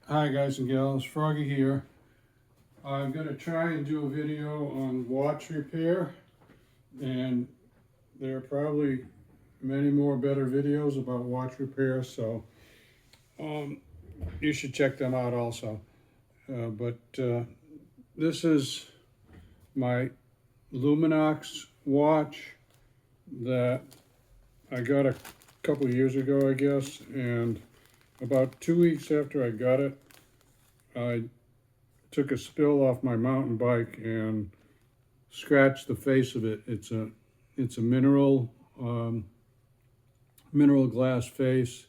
Hi guys and gals, Froggy here. I'm going to try and do a video on watch repair, and there are probably many more better videos about watch repair, so you should check them out also. But this is my Luminox watch that I got a couple years ago, I guess, and about 2 weeks after I got it, I took a spill off my mountain bike and scratched the face of it. It's a mineral glass face,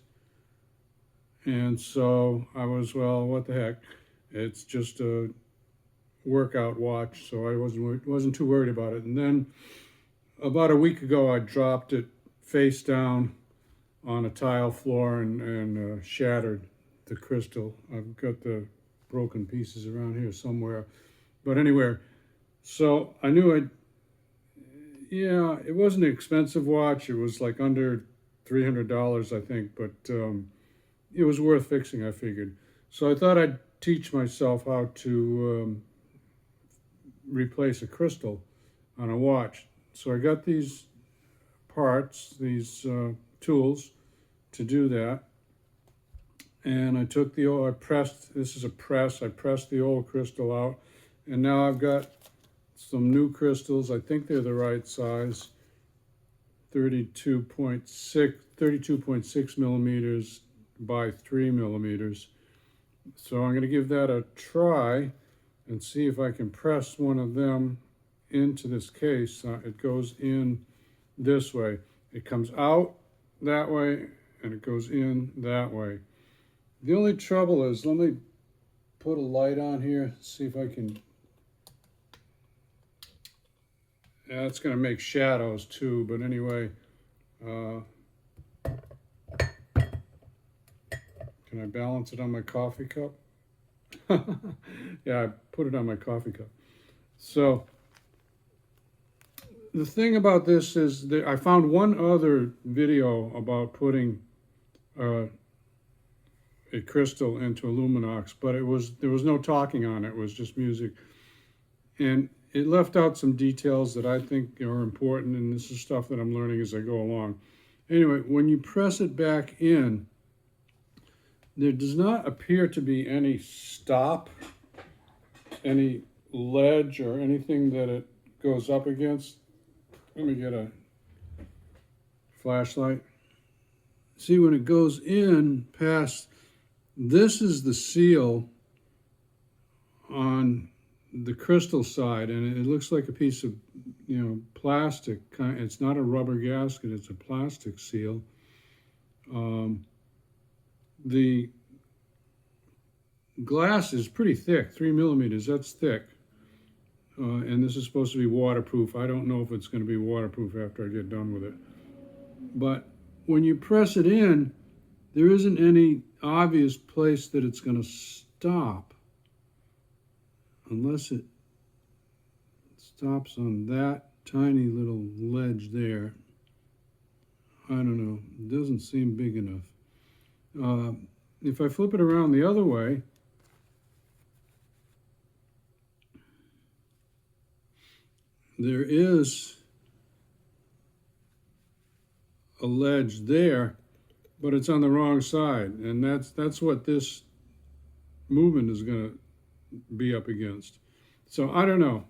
and so I was, well, what the heck? It's just a workout watch, so I wasn't too worried about it. And then about a week ago, I dropped it face down on a tile floor and shattered the crystal. I've got the broken pieces around here somewhere, but anywhere. So I knew yeah, it wasn't an expensive watch. It was like under $300, I think, but it was worth fixing, I figured. So I thought I'd teach myself how to replace a crystal on a watch. So I got these parts, these tools to do that. And I took the old, this is a press, I pressed the old crystal out, and now I've got some new crystals. I think they're the right size, 32.6 millimeters by 3 millimeters. So I'm going to give that a try and see if I can press one of them into this case. It goes in this way. It comes out that way and it goes in that way. The only trouble is, let me put a light on here, see if I can. Yeah, it's going to make shadows too, but anyway, can I balance it on my coffee cup? Yeah, I put it on my coffee cup. So the thing about this is that I found one other video about putting a crystal into a Luminox, but there was no talking on it. It was just music, and it left out some details that I think are important, and this is stuff that I'm learning as I go along. Anyway, when you press it back in, there does not appear to be any stop, any ledge or anything that it goes up against. Let me get a flashlight. See, when it goes in past, this is the seal on the crystal side, and it looks like a piece of, plastic. It's not a rubber gasket, it's a plastic seal. The glass is pretty thick, 3 millimeters, that's thick. And this is supposed to be waterproof. I don't know if it's going to be waterproof after I get done with it. But when you press it in, there isn't any obvious place that it's going to stop, unless it stops on that tiny little ledge there. I don't know, it doesn't seem big enough. If I flip it around the other way, there is a ledge there, but it's on the wrong side, and that's what this movement is going to be up against. So I don't know.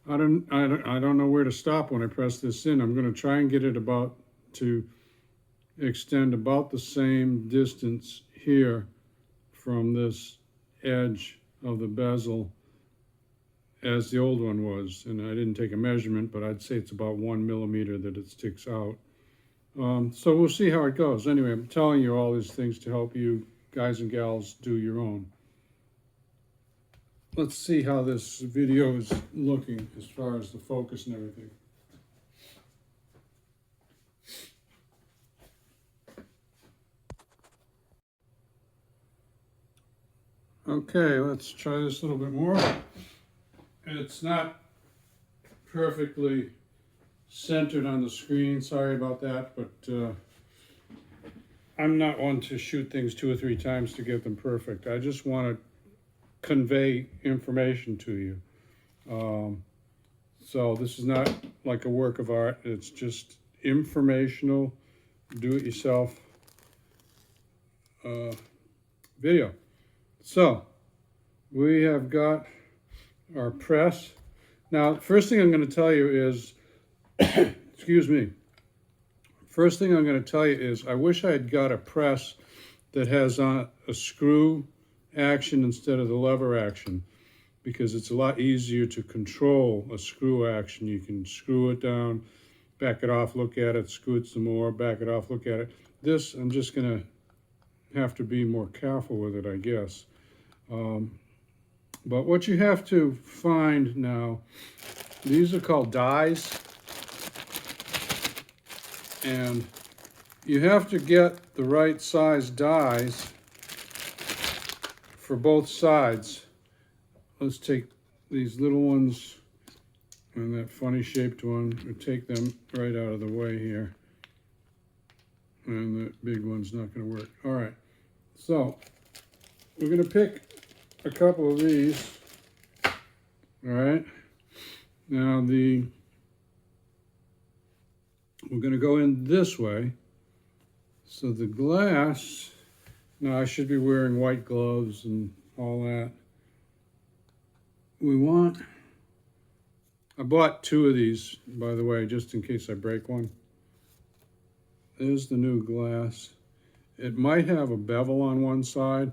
I don't know where to stop when I press this in. I'm going to try and get it to extend about the same distance here from this edge of the bezel as the old one was. And I didn't take a measurement, but I'd say it's about 1 millimeter that it sticks out. So we'll see how it goes. Anyway, I'm telling you all these things to help you guys and gals do your own. Let's see how this video is looking as far as the focus and everything. Okay, let's try this a little bit more. It's not perfectly centered on the screen, sorry about that, but I'm not one to shoot things 2 or 3 times to get them perfect. I just want to convey information to you. So this is not like a work of art. It's just informational, do-it-yourself video. So we have got our press. Now, first thing I'm going to tell you is, excuse me. First thing I'm going to tell you is I wish I had got a press that has a screw action instead of the lever action, because it's a lot easier to control a screw action. You can screw it down, back it off, look at it, screw it some more, back it off, look at it. This, I'm just going to have to be more careful with it, I guess. But what you have to find now, these are called dies. And you have to get the right size dies for both sides. Let's take these little ones and that funny shaped one and take them right out of the way here. And the big one's not going to work. All right, so we're going to pick a couple of these. All right, now we're going to go in this way. So the glass, now I should be wearing white gloves and all that. I bought 2 of these, by the way, just in case I break one. There's the new glass. It might have a bevel on one side,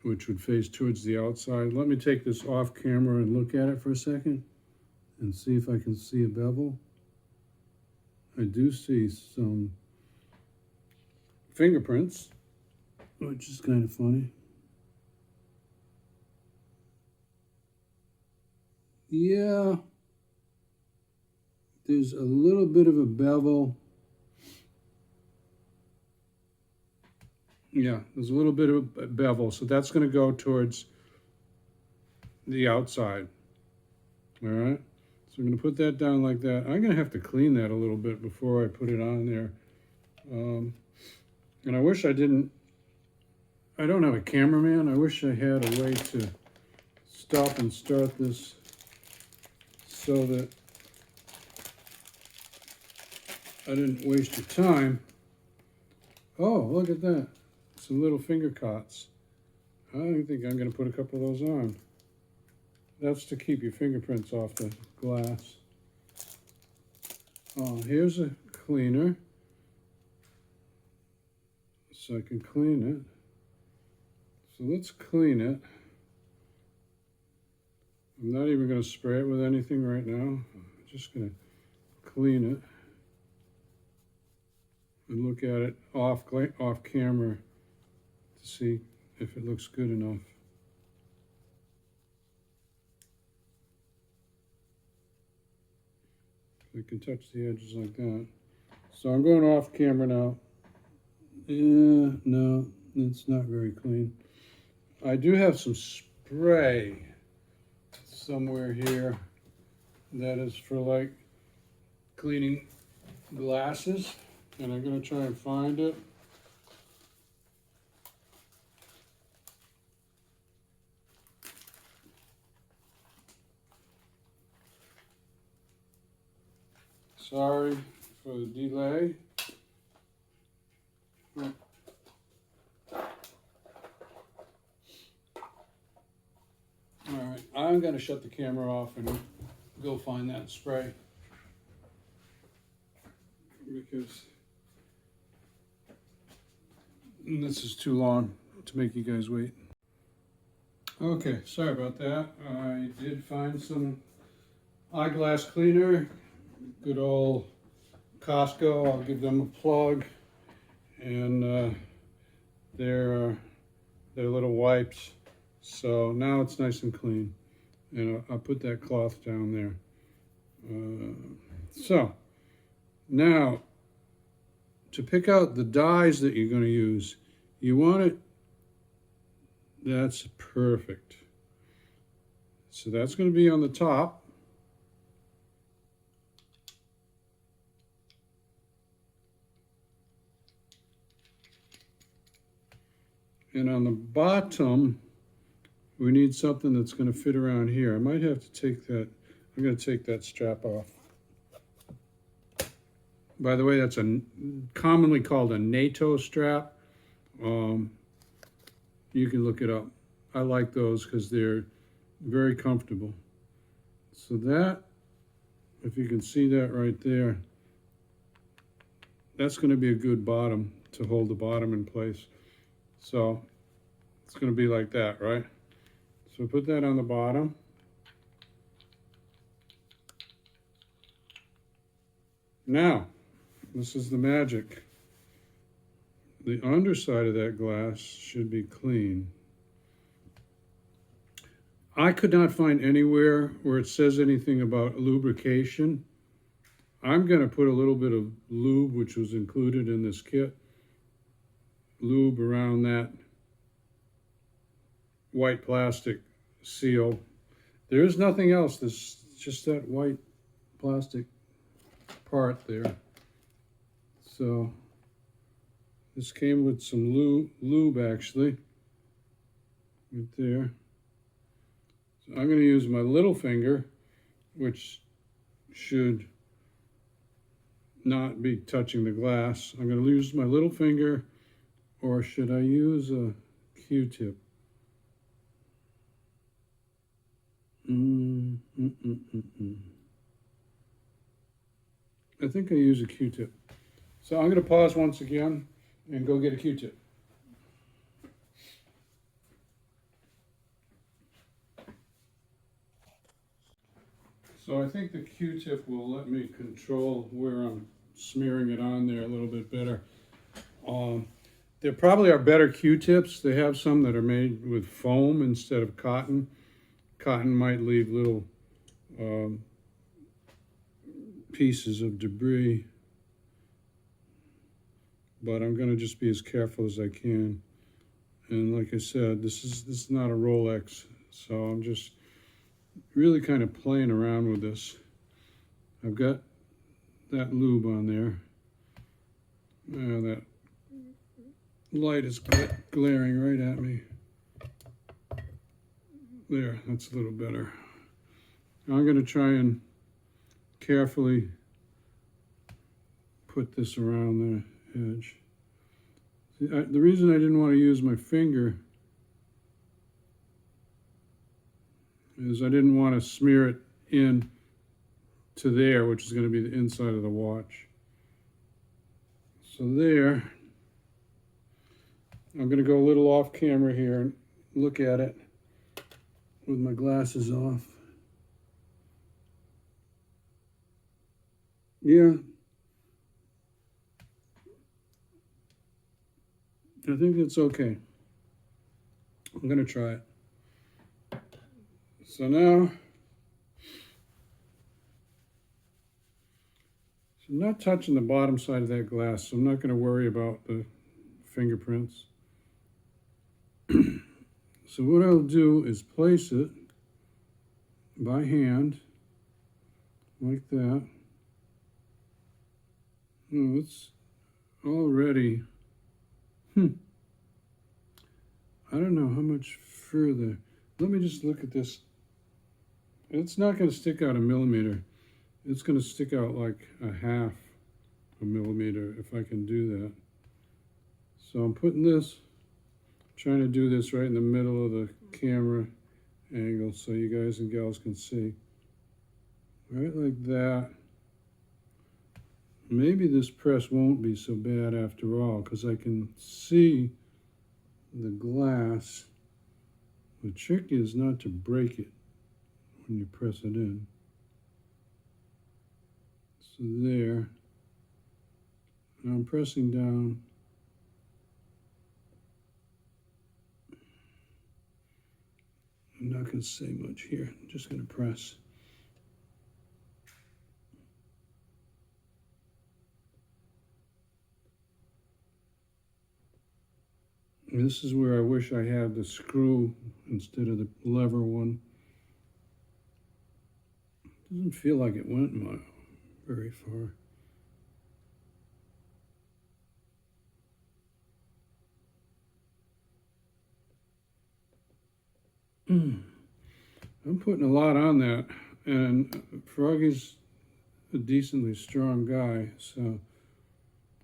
which would face towards the outside. Let me take this off camera and look at it for a second and see if I can see a bevel. I do see some fingerprints, which is kind of funny. Yeah, there's a little bit of a bevel. Yeah, there's a little bit of a bevel, so that's going to go towards the outside. All right, so I'm going to put that down like that. I'm going to have to clean that a little bit before I put it on there. And I wish I don't have a cameraman. I wish I had a way to stop and start this so that I didn't waste your time. Oh, look at that. Some little finger cots. I think I'm going to put a couple of those on. That's to keep your fingerprints off the glass. Oh, here's a cleaner. So I can clean it. So let's clean it. I'm not even going to spray it with anything right now. I'm just going to clean it and look at it off camera to see if it looks good enough. I can touch the edges like that. So I'm going off camera now. Yeah, no, it's not very clean. I do have some spray somewhere here that is for like cleaning glasses, and I'm going to try and find it. Sorry for the delay. All right, I'm going to shut the camera off and go find that spray, because this is too long to make you guys wait. Okay, sorry about that. I did find some eyeglass cleaner. Good old Costco. I'll give them a plug. And they're little wipes. So now it's nice and clean. And I'll put that cloth down there. So now, to pick out the dies that you're going to use, you want it, that's perfect. So that's going to be on the top. And on the bottom, we need something that's going to fit around here. I might have to take that, I'm going to take that strap off. By the way, that's commonly called a NATO strap. You can look it up. I like those because they're very comfortable. So that, if you can see that right there, that's going to be a good bottom to hold the bottom in place. So it's going to be like that, right? So put that on the bottom. Now, this is the magic. The underside of that glass should be clean. I could not find anywhere where it says anything about lubrication. I'm going to put a little bit of lube, which was included in this kit, lube around that white plastic seal. There is nothing else. There's just that white plastic part there. So this came with some lube actually, right there. So I'm going to use my little finger, which should not be touching the glass. I'm going to use my little finger, or should I use a Q-tip? I think I use a Q-tip. So I'm going to pause once again and go get a Q-tip. So I think the Q-tip will let me control where I'm smearing it on there a little bit better. There probably are better Q-tips. They have some that are made with foam instead of cotton. Cotton might leave little pieces of debris. But I'm going to just be as careful as I can. And like I said, this is not a Rolex, so I'm just really kind of playing around with this. I've got that lube on there. Now that light is glaring right at me. There, that's a little better. Now I'm going to try and carefully put this around the edge. See, the reason I didn't want to use my finger is I didn't want to smear it in to there, which is going to be the inside of the watch. So there, I'm going to go a little off camera here and look at it with my glasses off. Yeah, I think it's okay. I'm going to try it. So now, I'm not touching the bottom side of that glass, so I'm not going to worry about the fingerprints. So what I'll do is place it by hand, like that. Oh, it's already, I don't know how much further. Let me just look at this. It's not going to stick out a millimeter. It's going to stick out like a half a millimeter if I can do that. So I'm putting this, trying to do this right in the middle of the camera angle so you guys and gals can see. Right like that. Maybe this press won't be so bad after all because I can see the glass. The trick is not to break it when you press it in. So there. Now I'm pressing down. I'm not going to say much here. I'm just going to press. And this is where I wish I had the screw instead of the lever one. Doesn't feel like it went very far. I'm putting a lot on that, and Froggy's a decently strong guy, so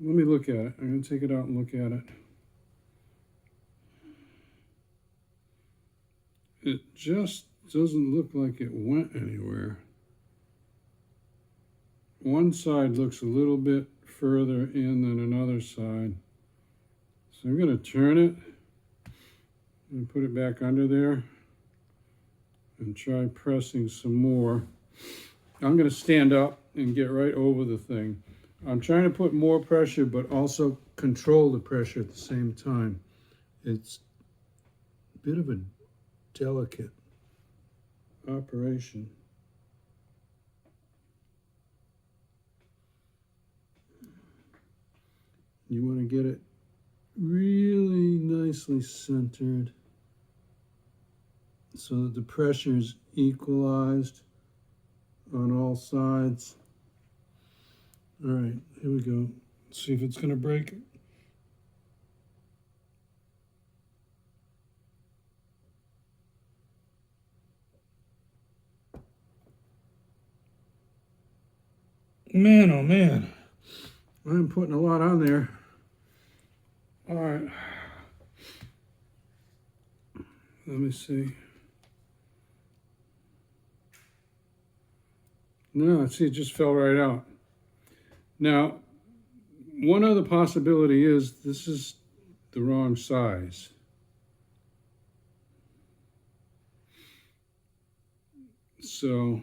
let me look at it. I'm going to take it out and look at it. It just doesn't look like it went anywhere. One side looks a little bit further in than another side. So I'm going to turn it and put it back under there and try pressing some more. I'm going to stand up and get right over the thing. I'm trying to put more pressure but also control the pressure at the same time. It's a bit of a delicate operation. You want to get it really nicely centered so that the pressure is equalized on all sides. All right, here we go. Let's see if it's going to break. Man, oh man, I'm putting a lot on there. All right, let me see. No, see, it just fell right out. Now, one other possibility is this is the wrong size. So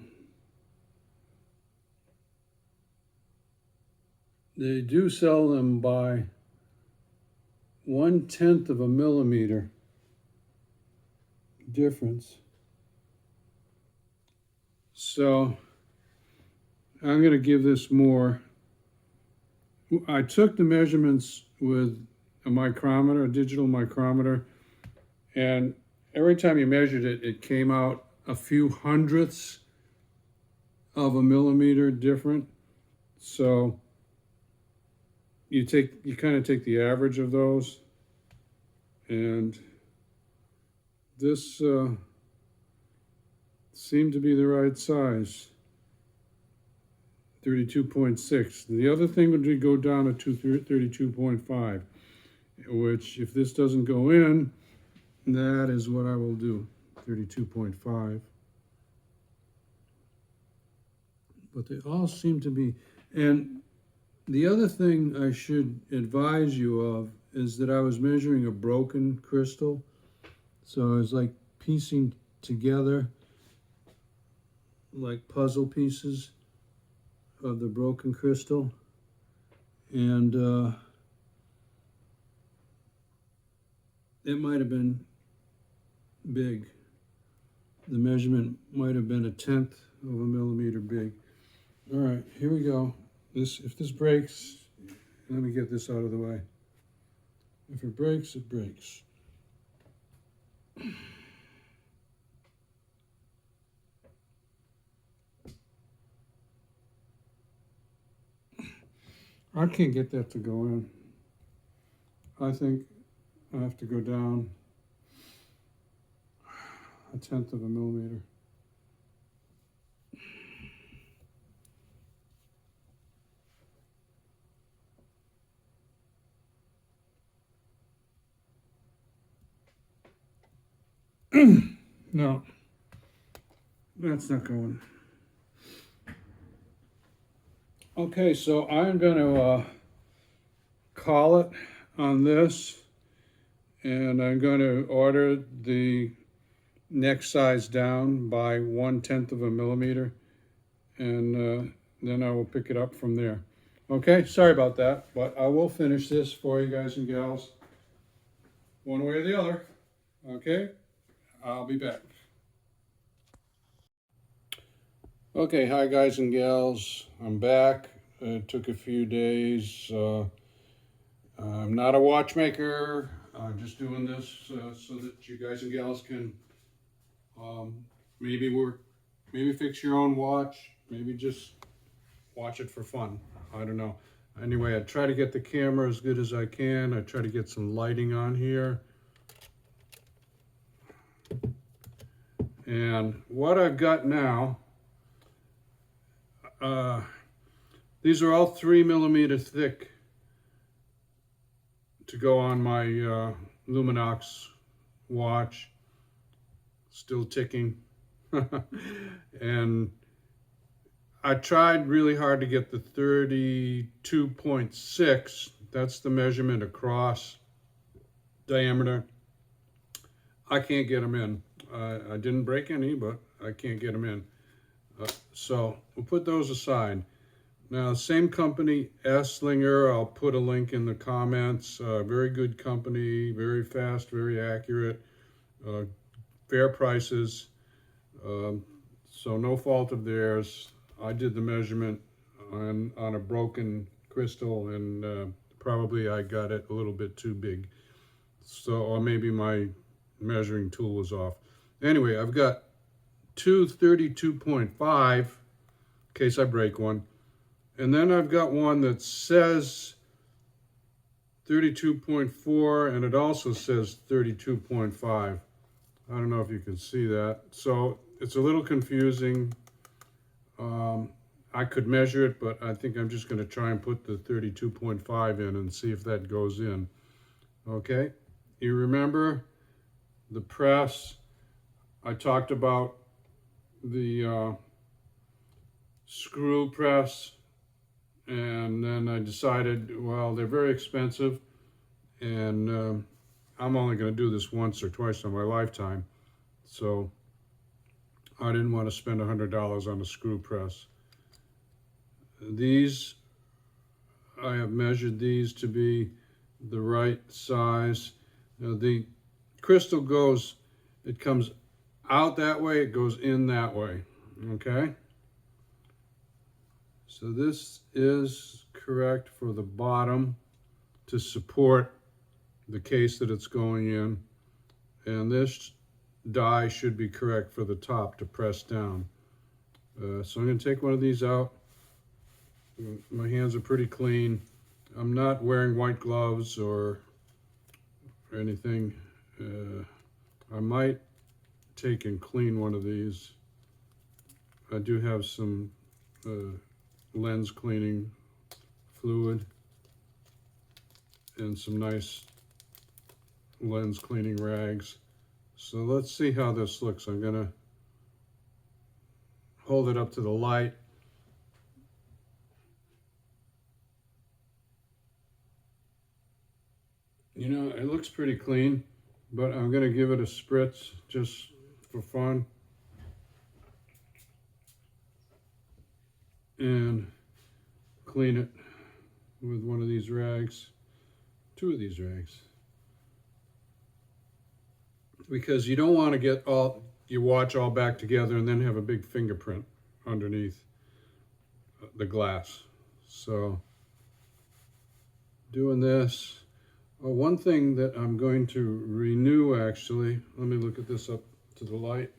they do sell them by 1/10 of a millimeter difference. So I'm going to give this more. I took the measurements with a micrometer, a digital micrometer, and every time you measured it, it came out a few hundredths of a millimeter different. So you kind of take the average of those, and this seemed to be the right size. 32.6. The other thing would be go down to 32.5, which if this doesn't go in, that is what I will do, 32.5. But they all seem to be, and the other thing I should advise you of is that I was measuring a broken crystal. So I was like piecing together like puzzle pieces of the broken crystal, and it might have been big. The measurement might have been 1/10 of a millimeter big. All right, here we go. If this breaks, let me get this out of the way. If it breaks, it breaks. I can't get that to go in. I think I have to go down 1/10 of a millimeter. No, that's not going. Okay, so I'm going to call it on this, and I'm going to order the next size down by 1/10 of a millimeter, and then I will pick it up from there. Okay, sorry about that, but I will finish this for you guys and gals, one way or the other. Okay, I'll be back. Okay, hi guys and gals, I'm back. It took a few days. I'm not a watchmaker. I'm just doing this so that you guys and gals can maybe fix your own watch, maybe just watch it for fun. I don't know. Anyway, I try to get the camera as good as I can. I try to get some lighting on here. And what I've got now, these are all 3mm thick to go on my Luminox watch, still ticking. And I tried really hard to get the 32.6. That's the measurement across diameter. I can't get them in. I didn't break any, but I can't get them in. So we'll put those aside. Now, same company, Esslinger. I'll put a link in the comments. Very good company, very fast, very accurate, fair prices. So no fault of theirs. I did the measurement on a broken crystal, and probably I got it a little bit too big. So, or maybe my measuring tool was off. Anyway, I've got two 32.5 in case I break one. And then I've got one that says 32.4, and it also says 32.5. I don't know if you can see that. So it's a little confusing. I could measure it, but I think I'm just going to try and put the 32.5 in and see if that goes in. Okay, you remember the press? I talked about the screw press, and then I decided, well, they're very expensive, and I'm only going to do this once or twice in my lifetime, so I didn't want to spend $100 on a screw press. These, I have measured these to be the right size. Now the crystal goes, it comes out that way, it goes in that way, okay? So this is correct for the bottom to support the case that it's going in, and this die should be correct for the top to press down. So I'm going to take one of these out. My hands are pretty clean. I'm not wearing white gloves or anything. I might take and clean one of these. I do have some lens cleaning fluid and some nice lens cleaning rags. So let's see how this looks. I'm gonna hold it up to the light. You know, it looks pretty clean, but I'm gonna give it a spritz just for fun. And clean it with one of these rags, two of these rags. Because you don't want to get all your watch all back together and then have a big fingerprint underneath the glass. So doing this. One thing that I'm going to renew, actually, let me look at this up to the light.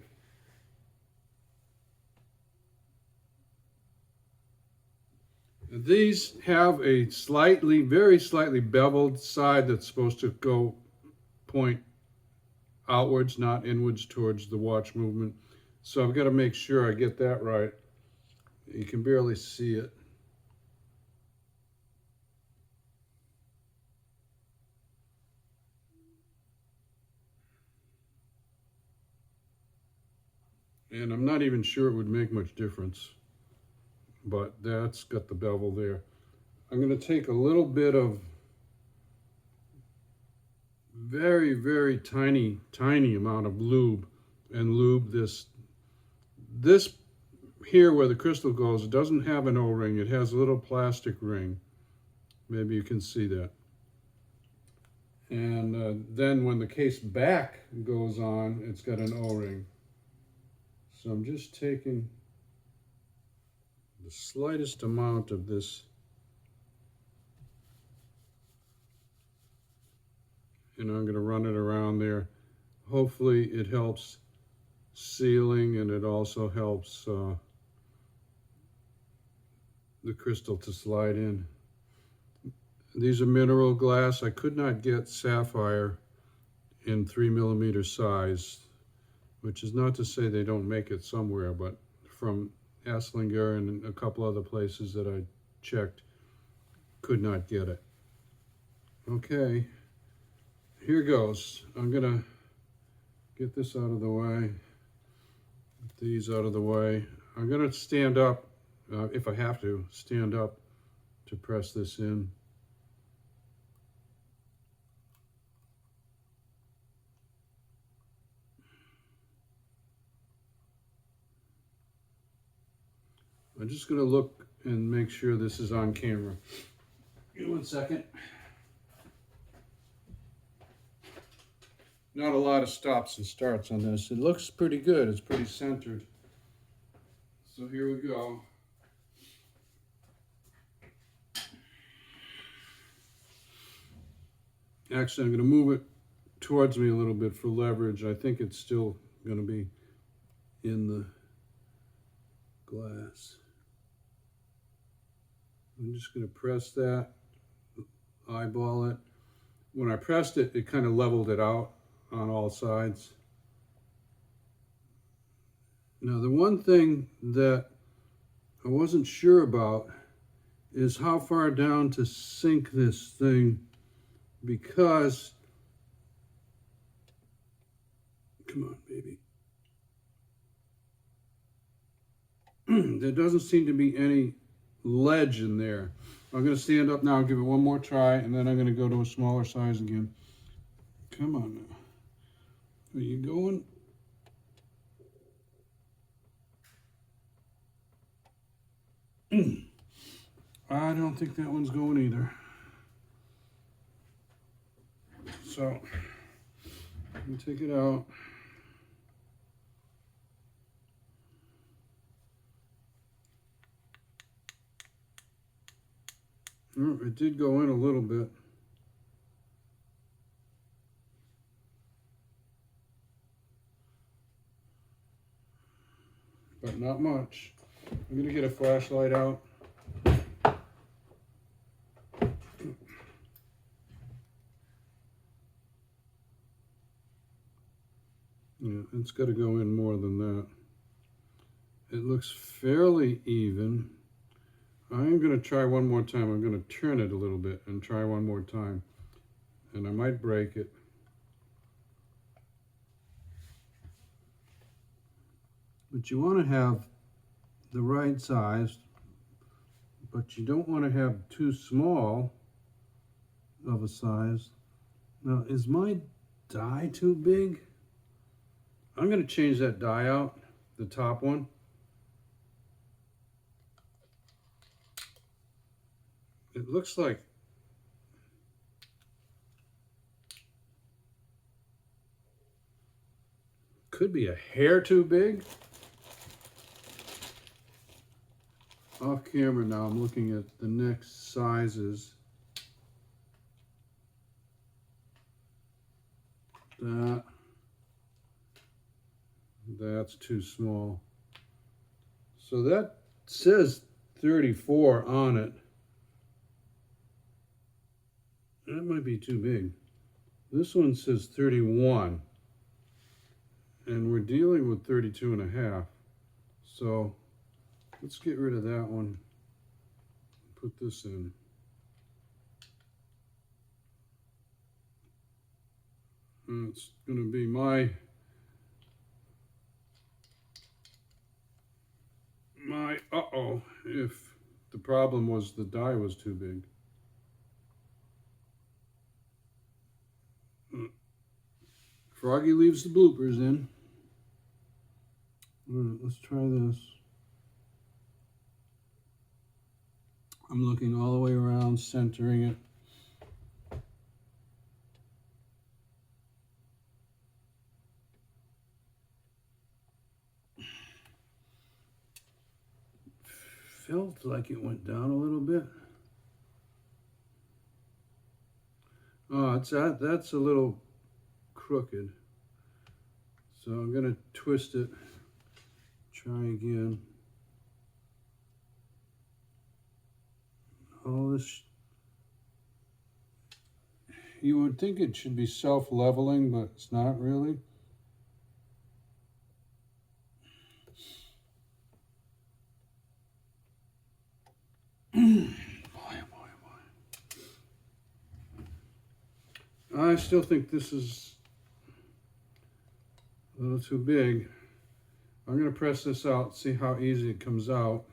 These have a slightly, very slightly beveled side that's supposed to go point outwards, not inwards towards the watch movement. So I've got to make sure I get that right. You can barely see it. And I'm not even sure it would make much difference, but that's got the bevel there. I'm going to take a little bit of very, very tiny amount of lube and lube this. This here where the crystal goes, it doesn't have an O-ring. It has a little plastic ring. Maybe you can see that. And then when the case back goes on, it's got an O-ring. So I'm just taking the slightest amount of this, and I'm going to run it around there. Hopefully it helps sealing, and it also helps the crystal to slide in. These are mineral glass. I could not get sapphire in 3mm size. which is not to say they don't make it somewhere, but from Esslinger and a couple other places that I checked, could not get it. Okay, here goes. I'm gonna get this out of the way, get these out of the way. I'm gonna stand up, if I have to, stand up to press this in. I'm just gonna look and make sure this is on camera. Give me 1 second. Not a lot of stops and starts on this. It looks pretty good. It's pretty centered. So here we go. Actually, I'm going to move it towards me a little bit for leverage. I think it's still going to be in the glass. I'm just going to press that, eyeball it. When I pressed it, it kind of leveled it out on all sides. Now, the one thing that I wasn't sure about is how far down to sink this thing, because, come on, baby. There doesn't seem to be any ledge in there. I'm going to stand up now, give it one more try, and then I'm going to go to a smaller size again. Come on now. Are you going? I don't think that one's going either. So, let me take it out. Oh, it did go in a little bit. But not much. I'm going to get a flashlight out. Yeah, it's got to go in more than that. It looks fairly even. I'm going to try one more time. I'm going to turn it a little bit and try one more time. And I might break it. But you want to have the right size, but you don't want to have too small of a size. Now, is my die too big? I'm going to change that die out, the top one. It looks like could be a hair too big. Off camera now, I'm looking at the next sizes. That's too small. So that says 34 on it. That might be too big. This one says 31. And we're dealing with 32 and a half. So let's get rid of that one. Put this in. And it's going to be my if the problem was the die was too big. Froggy leaves the bloopers in. All right, let's try this. I'm looking all the way around, centering it. Felt like it went down a little bit. Oh, that's a little crooked. So I'm going to twist it, try again. All this, you would think it should be self-leveling, but it's not really. I still think this is a little too big. I'm going to press this out, see how easy it comes out.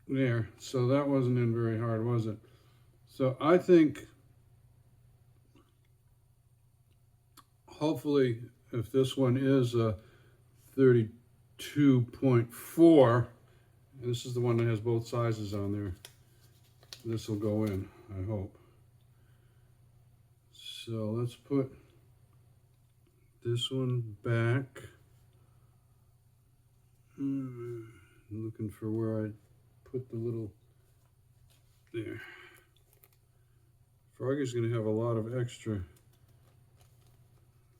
There, so that wasn't in very hard, was it? So I think, hopefully, if this one is a 32.4, this is the one that has both sizes on there, this will go in, I hope. So let's put this one back. I'm looking for where I put the little, there. Froggy's going to have a lot of extra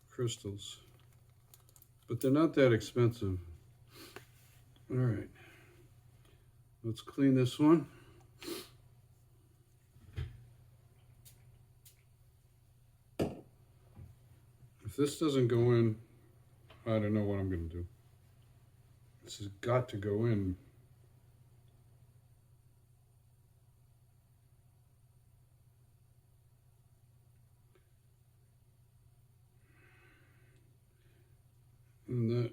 crystals, but they're not that expensive. All right, let's clean this one. If this doesn't go in, I don't know what I'm going to do. This has got to go in. And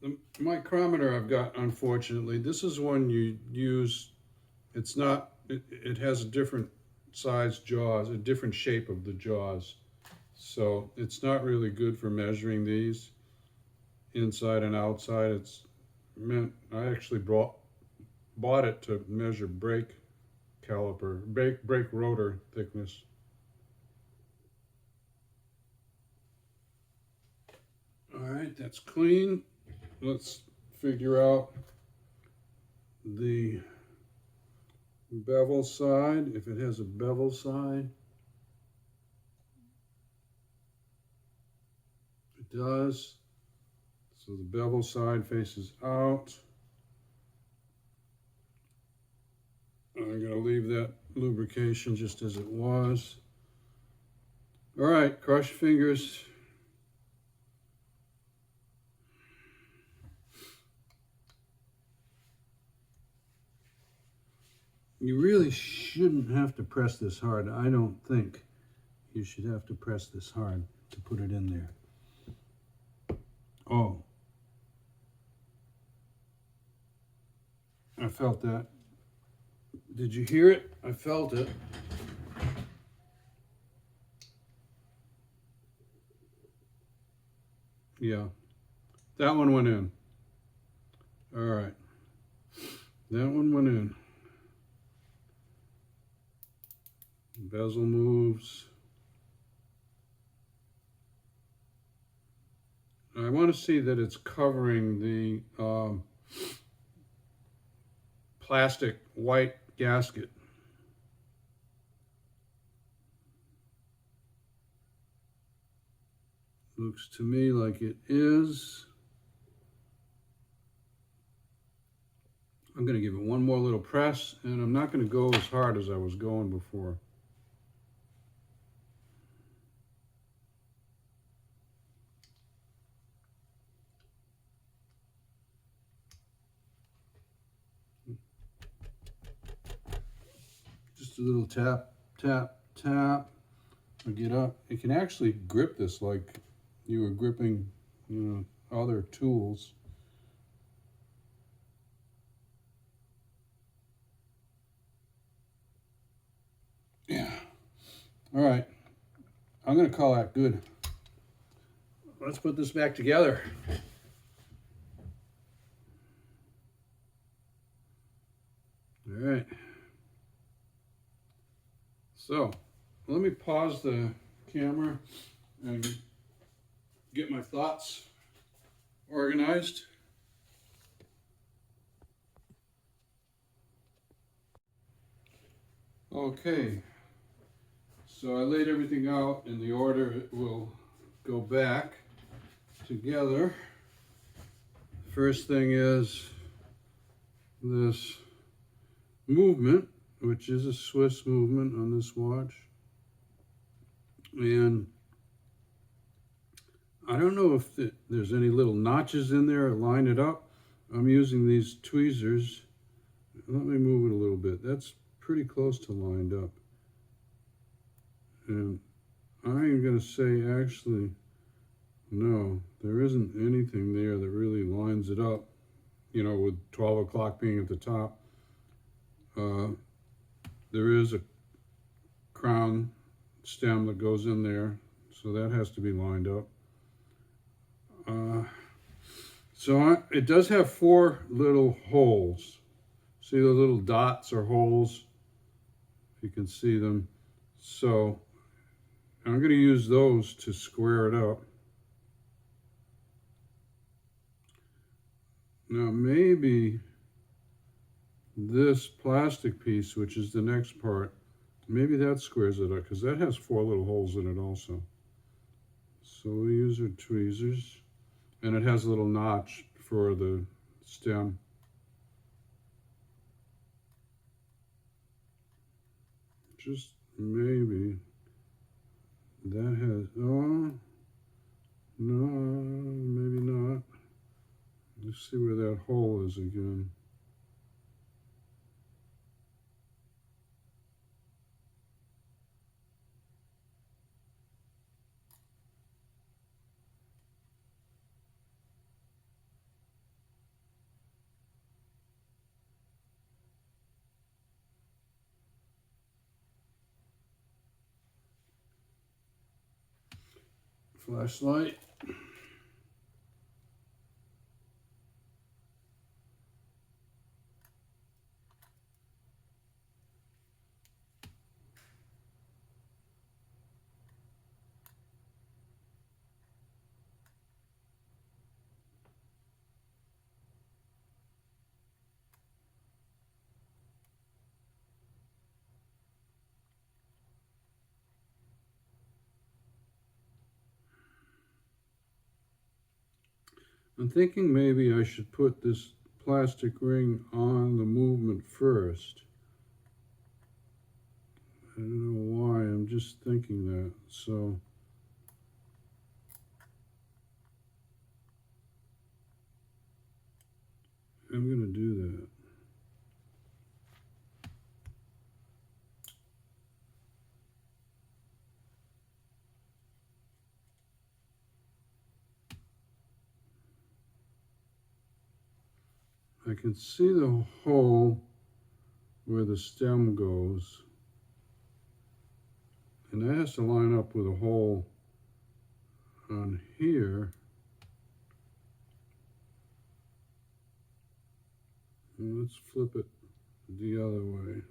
the micrometer I've got, unfortunately, this is one you use. It's not, it has a different size jaws, a different shape of the jaws. So it's not really good for measuring these inside and outside. It's meant, I actually bought it to measure brake caliper, brake rotor thickness. All right, that's clean. Let's figure out the bevel side, if it has a bevel side. It does. So the bevel side faces out. I'm going to leave that lubrication just as it was. All right, cross your fingers. You really shouldn't have to press this hard. I don't think you should have to press this hard to put it in there. Oh. I felt that. Did you hear it? I felt it. Yeah. That one went in. All right. That one went in. Bezel moves. I want to see that it's covering the plastic white gasket. Looks to me like it is. I'm going to give it one more little press, and I'm not going to go as hard as I was going before. Just a little tap, tap, tap. I'll get up. You can actually grip this like you were gripping, other tools. Yeah. All right. I'm going to call that good. Let's put this back together. All right. So, let me pause the camera and get my thoughts organized. Okay. So I laid everything out in the order it will go back together. First thing is this movement, which is a Swiss movement on this watch. And I don't know if there's any little notches in there that line it up. I'm using these tweezers. Let me move it a little bit. That's pretty close to lined up. And I'm going to say, actually, no, there isn't anything there that really lines it up, you know, with 12 o'clock being at the top. There is a crown stem that goes in there, so that has to be lined up. It does have 4 little holes. See the little dots or holes? If you can see them. So I'm going to use those to square it up. Now maybe this plastic piece, which is the next part, maybe that squares it up, because that has 4 little holes in it also. So we'll use our tweezers. And it has a little notch for the stem. Just maybe that has, oh, no, maybe not. Let's see where that hole is again. Flashlight. I'm thinking maybe I should put this plastic ring on the movement first. I don't know why, I'm just thinking that. So I'm going to do that. I can see the hole where the stem goes, and that has to line up with a hole on here. And let's flip it the other way.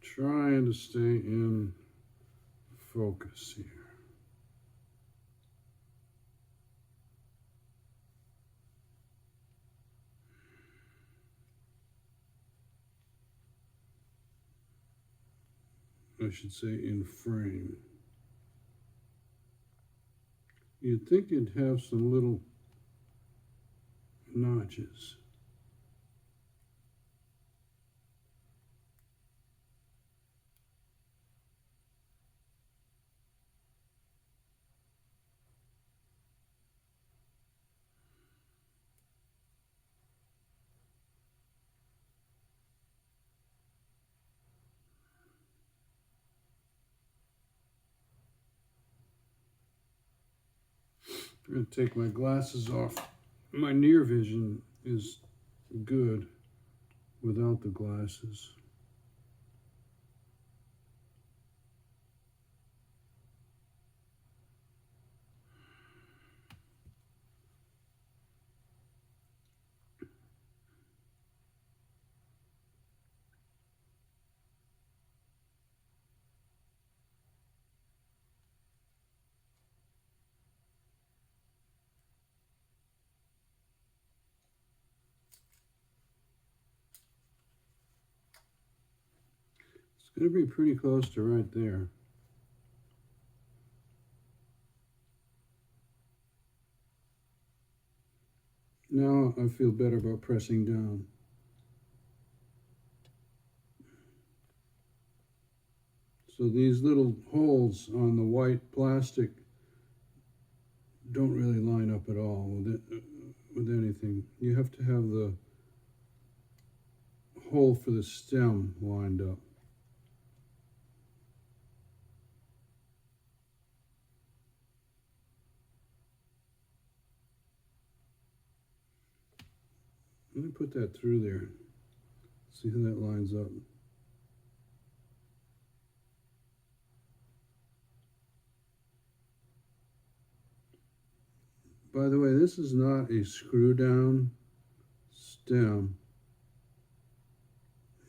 Trying to stay in focus here. I should say in frame. You'd think you'd have some little notches. I'm going to take my glasses off. My near vision is good without the glasses. It's going to be pretty close to right there. Now I feel better about pressing down. So these little holes on the white plastic don't really line up at all with anything. You have to have the hole for the stem lined up. Let me put that through there. See how that lines up. By the way, this is not a screw down stem.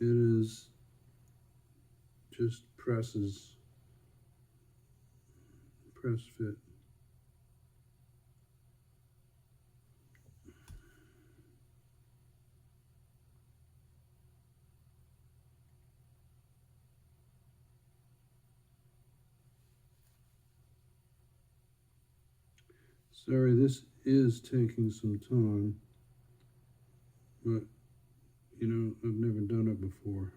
It is just press fit. Sorry, this is taking some time, but you know, I've never done it before.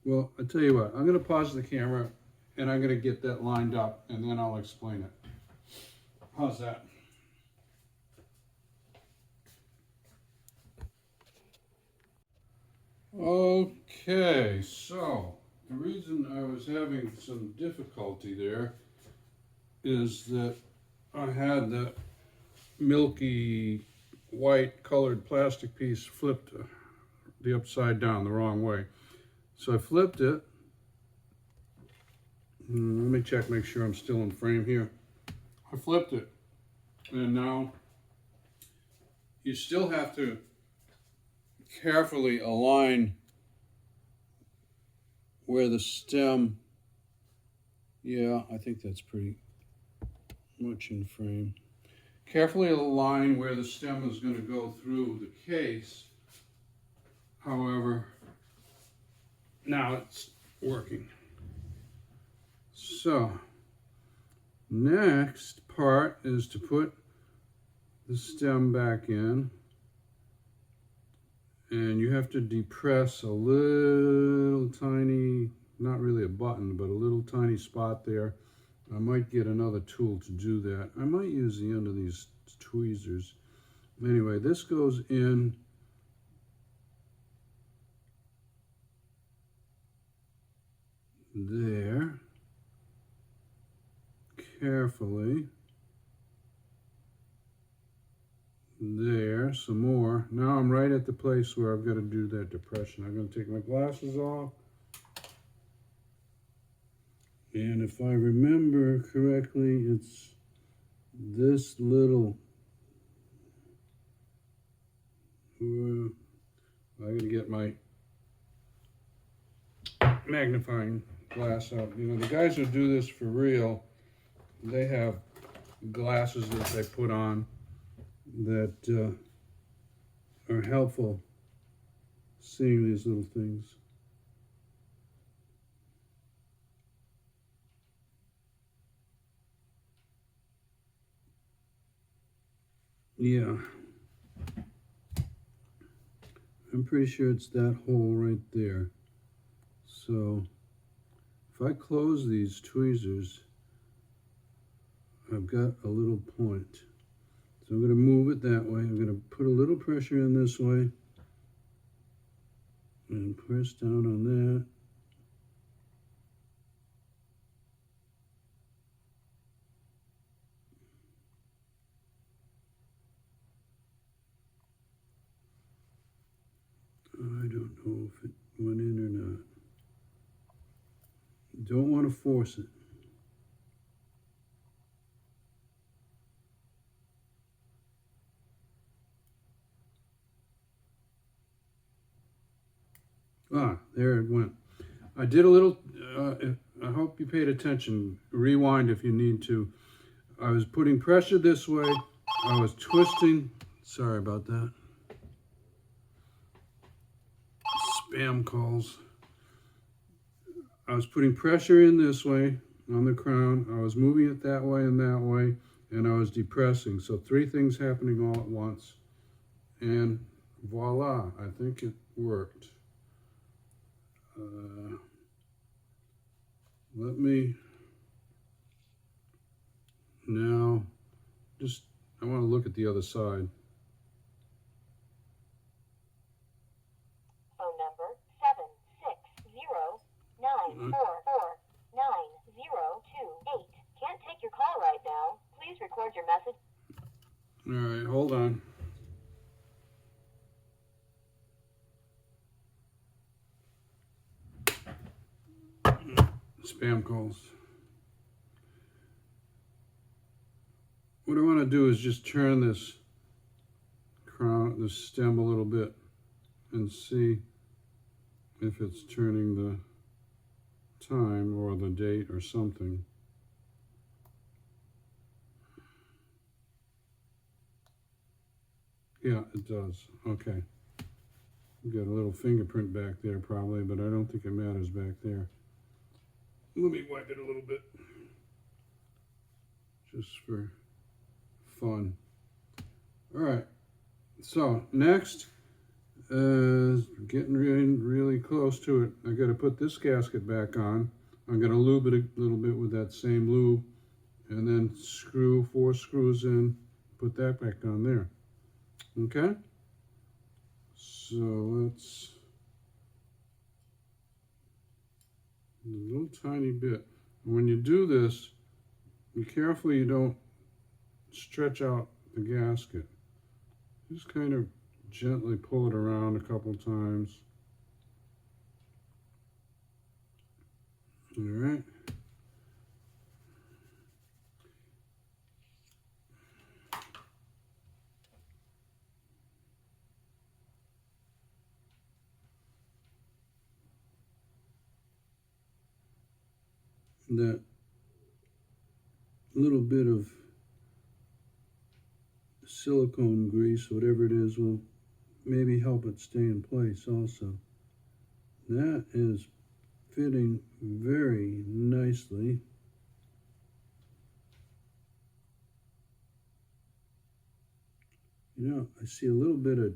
Well, I tell you what, I'm going to pause the camera and I'm going to get that lined up and then I'll explain it. How's that? Okay, so the reason I was having some difficulty there is that I had the milky white colored plastic piece flipped the upside down the wrong way. So I flipped it. Let me check, make sure I'm still in frame here. I flipped it. And now you still have to carefully align where the stem, yeah, I think that's pretty much in frame. Carefully align where the stem is going to go through the case. However, now it's working. So, next part is to put the stem back in. And you have to depress a little tiny, not really a button, but a little tiny spot there. I might get another tool to do that. I might use the end of these tweezers. Anyway, this goes in there carefully. There, some more. Now I'm right at the place where I've got to do that depression. I'm going to take my glasses off. And if I remember correctly, it's this little, I got to get my magnifying glass out. You know, the guys who do this for real, they have glasses that they put on that are helpful seeing these little things. Yeah, I'm pretty sure it's that hole right there. So if I close these tweezers, I've got a little point. So I'm going to move it that way. I'm going to put a little pressure in this way and press down on that. I don't know if it went in or not. Don't want to force it. Ah, there it went. I did a little, I hope you paid attention. Rewind if you need to. I was putting pressure this way. I was twisting. Sorry about that. Spam calls. I was putting pressure in this way on the crown. I was moving it that way and that way. And I was depressing. So 3 things happening all at once. And voila, I think it worked. Let me now just, I want to look at the other side. Phone number 760-944-9028. Can't take your call right now. Please record your message. All right, hold on. Spam calls. What I want to do is just turn this stem a little bit and see if it's turning the time or the date or something. Yeah, it does. Okay. You got a little fingerprint back there probably, but I don't think it matters back there. Let me wipe it a little bit, just for fun. All right, so next, getting really close to it. I got to put this gasket back on. I'm going to lube it a little bit with that same lube, and then screw 4 screws in, put that back on there. Okay? So let's, a little tiny bit. When you do this, be careful you don't stretch out the gasket. Just kind of gently pull it around a couple times. All right. That little bit of silicone grease, whatever it is, will maybe help it stay in place also. That is fitting very nicely. You know, I see a little bit of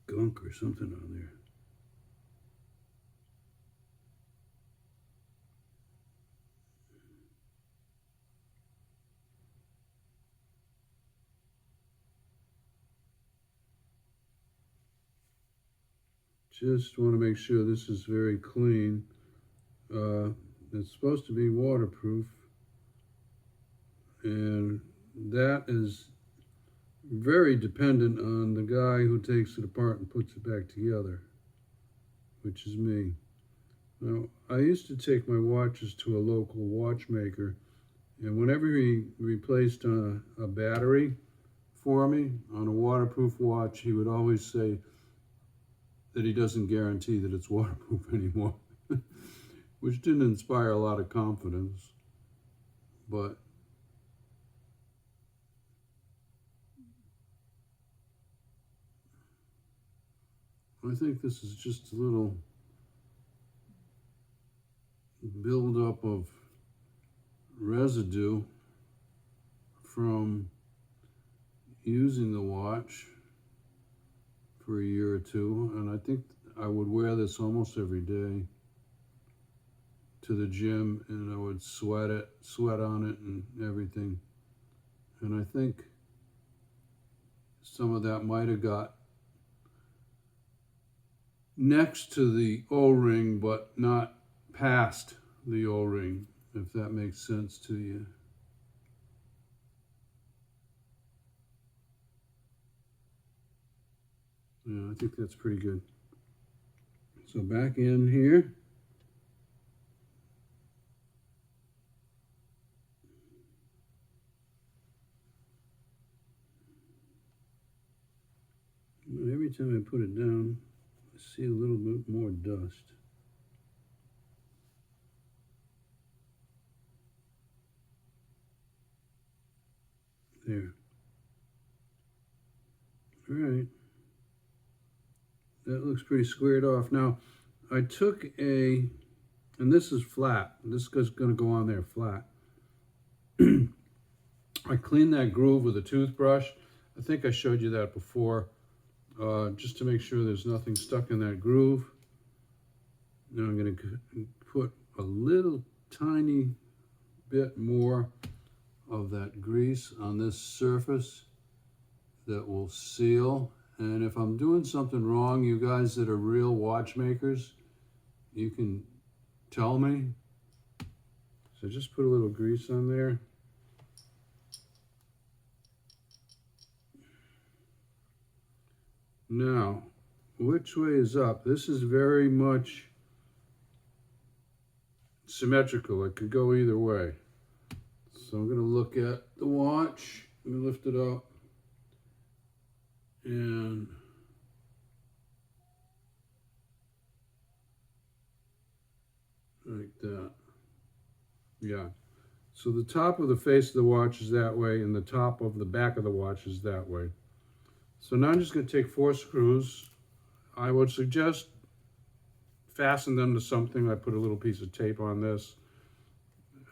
gunk or something on there. Just want to make sure this is very clean. It's supposed to be waterproof, and that is very dependent on the guy who takes it apart and puts it back together, which is me. Now, I used to take my watches to a local watchmaker, and whenever he replaced a battery for me on a waterproof watch, he would always say that he doesn't guarantee that it's waterproof anymore, which didn't inspire a lot of confidence. But I think this is just a little buildup of residue from using the watch for a year or two, and I think I would wear this almost every day to the gym, and I would sweat on it and everything. And I think some of that might have got next to the O-ring, but not past the O-ring, if that makes sense to you. Yeah, I think that's pretty good. So back in here. Every time I put it down, I see a little bit more dust. There. All right. That looks pretty squared off. Now, I took and this is flat. This is going to go on there flat. I cleaned that groove with a toothbrush. I think I showed you that before, just to make sure there's nothing stuck in that groove. Now I'm going to put a little tiny bit more of that grease on this surface that will seal. And if I'm doing something wrong, you guys that are real watchmakers, you can tell me. So just put a little grease on there. Now, which way is up? This is very much symmetrical. It could go either way. So I'm going to look at the watch. I'm going to lift it up. And like that. Yeah. So the top of the face of the watch is that way, and the top of the back of the watch is that way. So now I'm just going to take 4 screws. I would suggest fasten them to something. I put a little piece of tape on this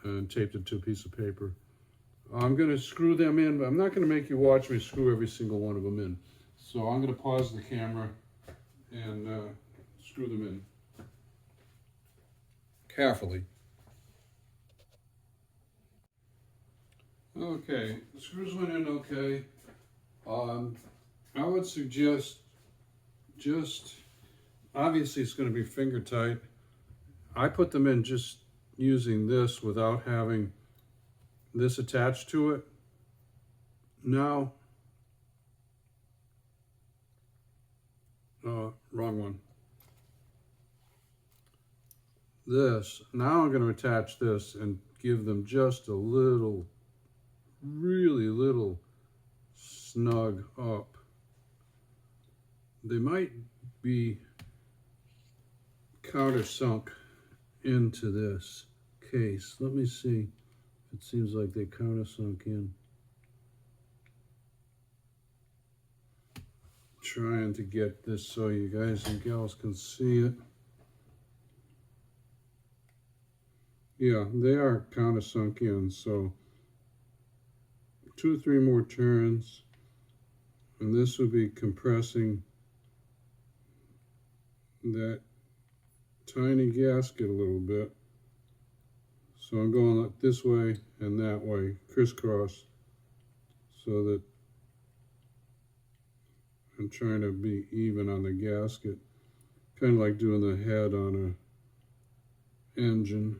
and taped it to a piece of paper. I'm going to screw them in, but I'm not going to make you watch me screw every single one of them in. So I'm going to pause the camera and screw them in carefully. Okay, the screws went in okay. I would suggest obviously it's going to be finger tight. I put them in just using this without having this attached to it. Now, wrong one. This, now I'm going to attach this and give them just a little, really little snug up. They might be countersunk into this case. Let me see. It seems like they countersunk in. Trying to get this so you guys and gals can see it. Yeah, they are countersunk in, so 2 or 3 more turns, and this will be compressing that tiny gasket a little bit. So I'm going this way and that way, crisscross, so that I'm trying to be even on the gasket. Kind of like doing the head on a engine,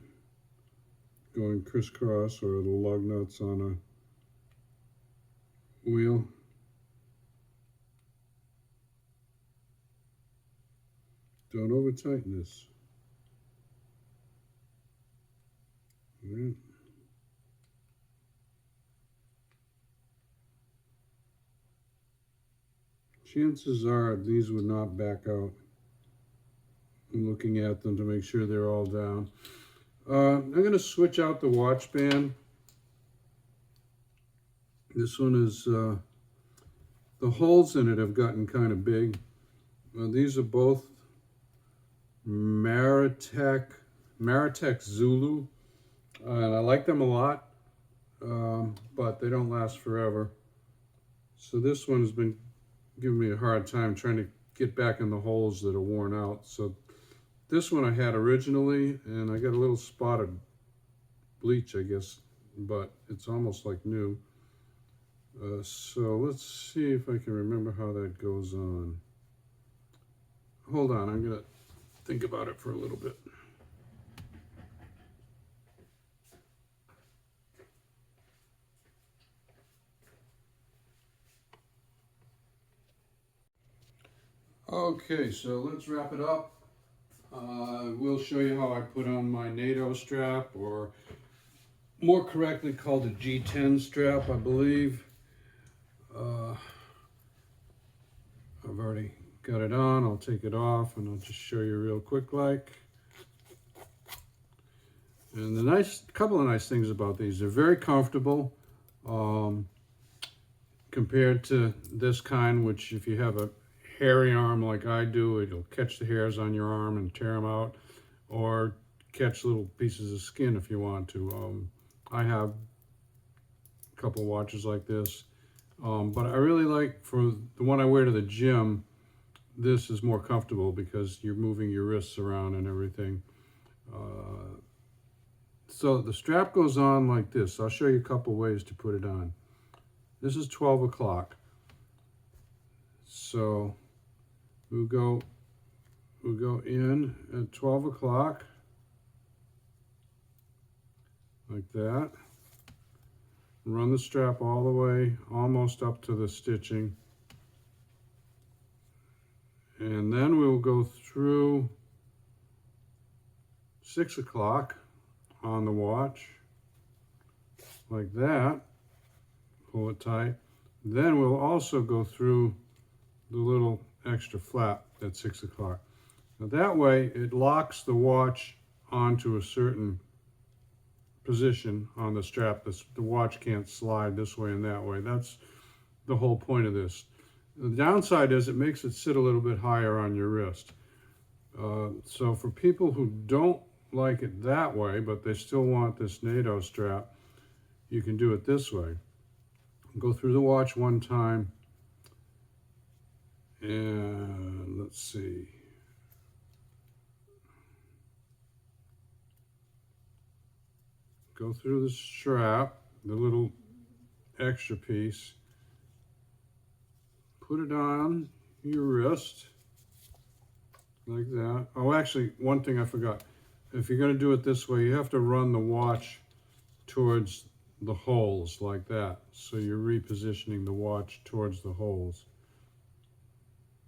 going crisscross, or the lug nuts on a wheel. Don't over tighten this. Right. Chances are these would not back out. I'm looking at them to make sure they're all down. I'm going to switch out the watch band. This one is, the holes in it have gotten kind of big. These are both Maritech Zulu, and I like them a lot, but they don't last forever. So this one has been giving me a hard time trying to get back in the holes that are worn out. So this one I had originally, and I got a little spot of bleach, I guess, but it's almost like new. So let's see if I can remember how that goes on. Hold on, I'm gonna think about it for a little bit. Okay, so let's wrap it up. We'll show you how I put on my NATO strap, or more correctly called a G10 strap, I believe. I've already got it on. I'll take it off and I'll just show you real quick like. And the couple of nice things about these, they're very comfortable compared to this kind, which if you have a hairy arm like I do, it'll catch the hairs on your arm and tear them out, or catch little pieces of skin if you want to. I have a couple watches like this, but I really like, for the one I wear to the gym, this is more comfortable because you're moving your wrists around and everything. So the strap goes on like this. I'll show you a couple ways to put it on. This is 12 o'clock. So we'll go in at 12 o'clock like that. Run the strap all the way almost up to the stitching. And then we'll go through 6 o'clock on the watch, like that. Pull it tight. Then we'll also go through the little extra flap at 6 o'clock. Now that way it locks the watch onto a certain position on the strap. The watch can't slide this way and that way. That's the whole point of this. The downside is it makes it sit a little bit higher on your wrist. So for people who don't like it that way, but they still want this NATO strap, you can do it this way. Go through the watch one time, and let's see. Go through the strap, the little extra piece, put it on your wrist, like that. Oh, actually, one thing I forgot. If you're going to do it this way, you have to run the watch towards the holes, like that. So you're repositioning the watch towards the holes.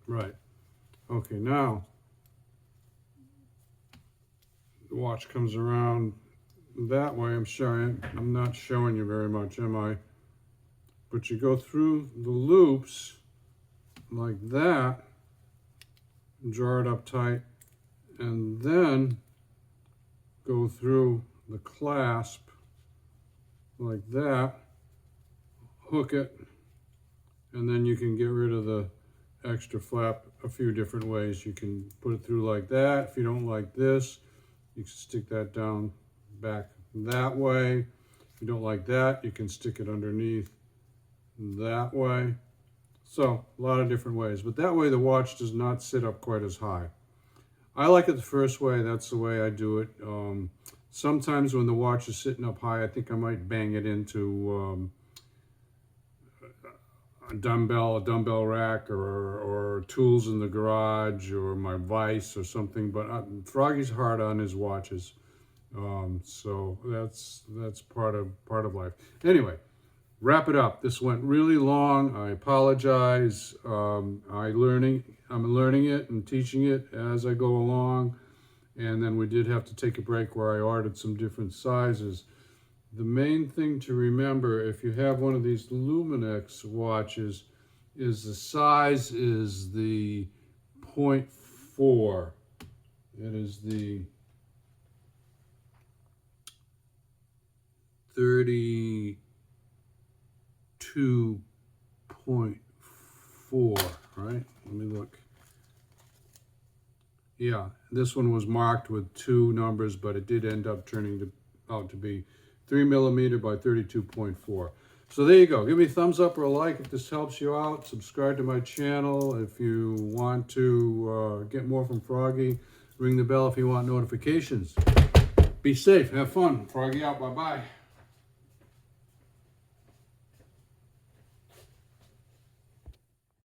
Right. Okay, now the watch comes around that way. I'm not showing you very much, am I? But you go through the loops like that, draw it up tight, and then go through the clasp like that, hook it, and then you can get rid of the extra flap a few different ways. You can put it through like that. If you don't like this, you can stick that down back that way. If you don't like that, you can stick it underneath that way. So a lot of different ways, but that way the watch does not sit up quite as high. I like it the first way. That's the way I do it. Sometimes when the watch is sitting up high, I think I might bang it into a dumbbell rack, or tools in the garage, or my vise or something. But Froggy's hard on his watches, so that's part of life. Anyway, wrap it up. This went really long. I apologize. I'm learning it and teaching it as I go along. And then we did have to take a break where I ordered some different sizes. The main thing to remember, if you have one of these Luminox watches, is the size is the 0.4. It is the 32.4, right? Let me look. Yeah, this one was marked with 2 numbers, but it did end up turning out to be 3mm by 32.4. So there you go. Give me a thumbs up or a like if this helps you out. Subscribe to my channel if you want to get more from Froggy. Ring the bell if you want notifications. Be safe. Have fun. Froggy out. Bye-bye.